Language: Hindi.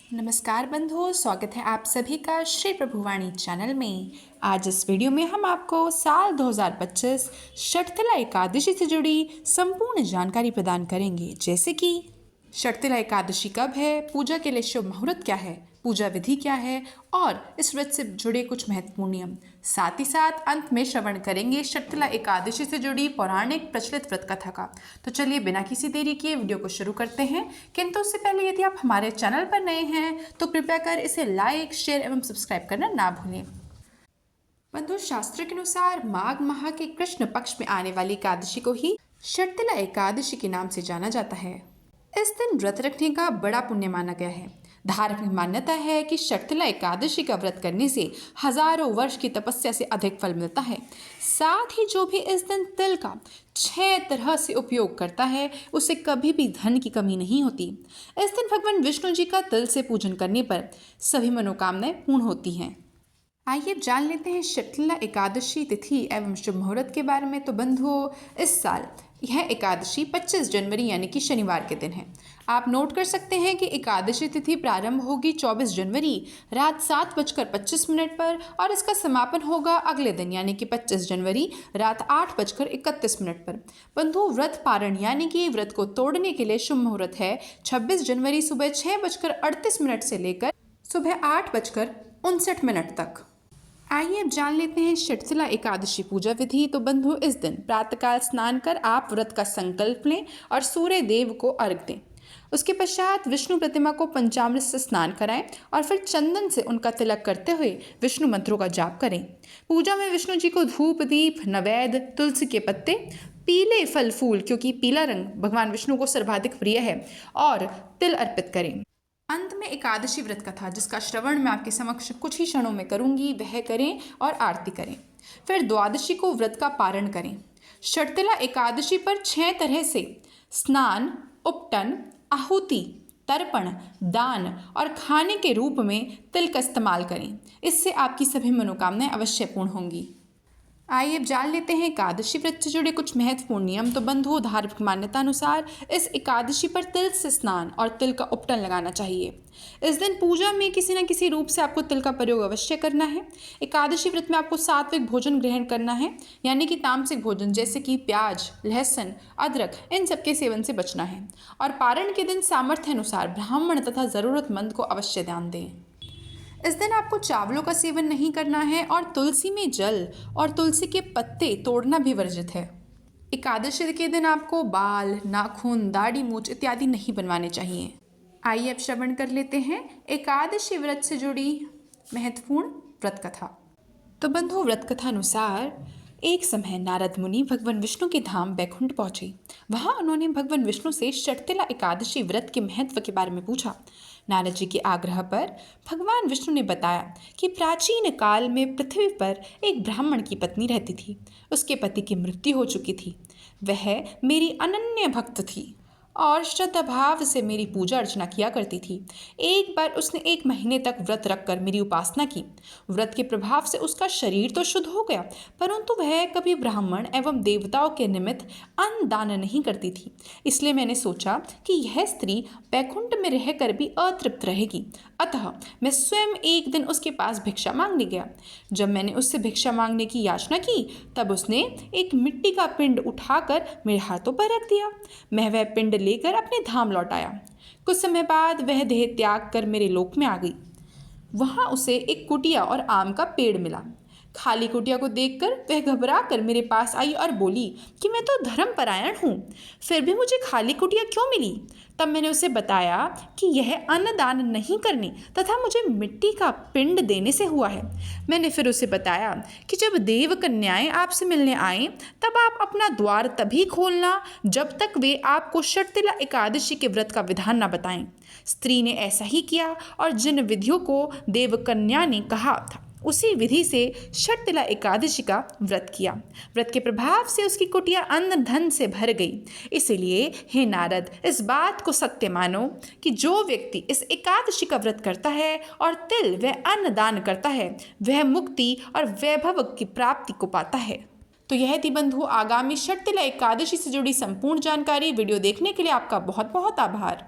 नमस्कार बंधुओं, स्वागत है आप सभी का श्री प्रभुवाणी चैनल में। आज इस वीडियो में हम आपको साल 2025 षटतिला एकादशी से जुड़ी संपूर्ण जानकारी प्रदान करेंगे, जैसे कि षटतिला एकादशी कब है, पूजा के लिए शुभ मुहूर्त क्या है, पूजा विधि क्या है और इस व्रत से जुड़े कुछ महत्वपूर्ण नियम। साथ ही साथ अंत में श्रवण करेंगे षटतिला एकादशी से जुड़ी पौराणिक प्रचलित व्रत कथा का। तो चलिए बिना किसी देरी किए वीडियो को शुरू करते हैं। किंतु उससे पहले यदि आप हमारे चैनल पर नए हैं तो कृपया कर इसे लाइक, शेयर एवं सब्सक्राइब करना ना भूलें। बंधु, शास्त्र के अनुसार माघ माह के कृष्ण पक्ष में आने वाली एकादशी को ही षटतिला एकादशी के नाम से जाना जाता है। इस दिन व्रत रखने का बड़ा पुण्य माना गया है। धार्मिक मान्यता है कि षटतिला एकादशी का व्रत करने से हजारों वर्ष की तपस्या से अधिक फल मिलता है। साथ ही जो भी इस दिन तिल का 6 तरह से उपयोग करता है उसे कभी भी धन की कमी नहीं होती। इस दिन भगवान विष्णु जी का तिल से पूजन करने पर सभी मनोकामनाएं पूर्ण होती हैं। आइए अब जान लेते हैं षटतिला एकादशी तिथि एवं शुभ मुहूर्त के बारे में। तो बंधुओं, इस साल यह एकादशी 25 जनवरी यानी कि शनिवार के दिन है। आप नोट कर सकते हैं कि एकादशी तिथि प्रारंभ होगी 24 जनवरी रात 7:25 पर और इसका समापन होगा अगले दिन यानी कि 25 जनवरी रात 8:31 पर। बंधु, व्रत पारण यानी कि व्रत को तोड़ने के लिए शुभ मुहूर्त है 26 जनवरी सुबह 6:38 से लेकर सुबह 8:59 तक। आइए अब जान लेते हैं षटतिला एकादशी पूजा विधि। तो बंधु, इस दिन प्रातःकाल स्नान कर आप व्रत का संकल्प लें और सूर्य देव को अर्घ दें। उसके पश्चात विष्णु प्रतिमा को पंचामृत से स्नान कराएं और फिर चंदन से उनका तिलक करते हुए विष्णु मंत्रों का जाप करें। पूजा में विष्णु जी को धूप, दीप, नैवेद्य, तुलसी के पत्ते, पीले फल फूल, क्योंकि पीला रंग भगवान विष्णु को सर्वाधिक प्रिय है, और तिल अर्पित करें। अंत में एकादशी व्रत कथा, जिसका श्रवण मैं आपके समक्ष कुछ ही क्षणों में करूंगी, वह करें और आरती करें। फिर द्वादशी को व्रत का पारण करें। षटतिला एकादशी पर 6 तरह से स्नान, उपटन, आहुति, तर्पण, दान और खाने के रूप में तिल का इस्तेमाल करें। इससे आपकी सभी मनोकामनाएं अवश्य पूर्ण होंगी। आइए अब जान लेते हैं एकादशी व्रत से जुड़े कुछ महत्वपूर्ण नियम। तो बंधुओं, धार्मिक मान्यता अनुसार इस एकादशी पर तिल से स्नान और तिल का उपटन लगाना चाहिए। इस दिन पूजा में किसी न किसी रूप से आपको तिल का प्रयोग अवश्य करना है। एकादशी व्रत में आपको सात्विक भोजन ग्रहण करना है, यानी कि तामसिक भोजन जैसे कि प्याज, लहसुन, अदरक, इन सबके सेवन से बचना है। और पारण के दिन सामर्थ्य अनुसार ब्राह्मण तथा ज़रूरतमंद को अवश्य दान दें। इस दिन आपको चावलों का सेवन नहीं करना है और तुलसी में जल और तुलसी के पत्ते तोड़ना भी वर्जित है। एकादशी के दिन आपको बाल, नाखून, दाढ़ी, मूंछ इत्यादि नहीं बनवाने चाहिए। आइए अब श्रवण कर लेते हैं एकादशी व्रत से जुड़ी महत्वपूर्ण व्रत कथा। तो बंधु, व्रत कथा अनुसार एक समय नारद मुनि भगवान विष्णु के धाम बैकुंठ पहुंचे। वहां उन्होंने भगवान विष्णु से षटतिला एकादशी व्रत के महत्व के बारे में पूछा। नारद जी के आग्रह पर भगवान विष्णु ने बताया कि प्राचीन काल में पृथ्वी पर एक ब्राह्मण की पत्नी रहती थी। उसके पति की मृत्यु हो चुकी थी। वह मेरी अनन्य भक्त थी और श्रद्धा भाव से मेरी पूजा अर्चना किया करती थी। एक बार उसने 1 महीने तक व्रत रखकर मेरी उपासना की। व्रत के प्रभाव से उसका शरीर तो शुद्ध हो गया, परंतु वह कभी ब्राह्मण एवं देवताओं के निमित्त अन्न दान नहीं करती थी। इसलिए मैंने सोचा कि यह स्त्री बैकुंठ में रहकर भी अतृप्त रहेगी। अतः मैं स्वयं एक दिन उसके पास भिक्षा मांगने गया। जब मैंने उससे भिक्षा मांगने की याचना की, तब उसने एक मिट्टी का पिंड उठाकर मेरे हाथों पर रख दिया। मैं वह पिंड लेकर अपने धाम लौट आया। कुछ समय बाद वह देह त्याग कर मेरे लोक में आ गई। वहां उसे एक कुटिया और आम का पेड़ मिला। खाली कुटिया को देखकर वह घबरा कर मेरे पास आई और बोली कि मैं तो धर्मपरायण हूँ, फिर भी मुझे खाली कुटिया क्यों मिली। तब मैंने उसे बताया कि यह अन्नदान नहीं करने तथा मुझे मिट्टी का पिंड देने से हुआ है। मैंने फिर उसे बताया कि जब देव कन्याएं आपसे मिलने आएं, तब आप अपना द्वार तभी खोलना जब तक वे आपको षटतिला एकादशी के व्रत का विधान न बताएं। स्त्री ने ऐसा ही किया और जिन विधियों को देव कन्या ने कहा था, उसी विधि से षटतिला एकादशी का व्रत किया। व्रत के प्रभाव से उसकी कुटिया अन्न धन से भर गई। इसलिए हे नारद, इस बात को सत्य मानो कि जो व्यक्ति इस एकादशी का व्रत करता है और तिल व अन्न दान करता है, वह मुक्ति और वैभव की प्राप्ति को पाता है। तो यह थी बंधु आगामी षटतिला एकादशी से जुड़ी संपूर्ण जानकारी। वीडियो देखने के लिए आपका बहुत बहुत आभार।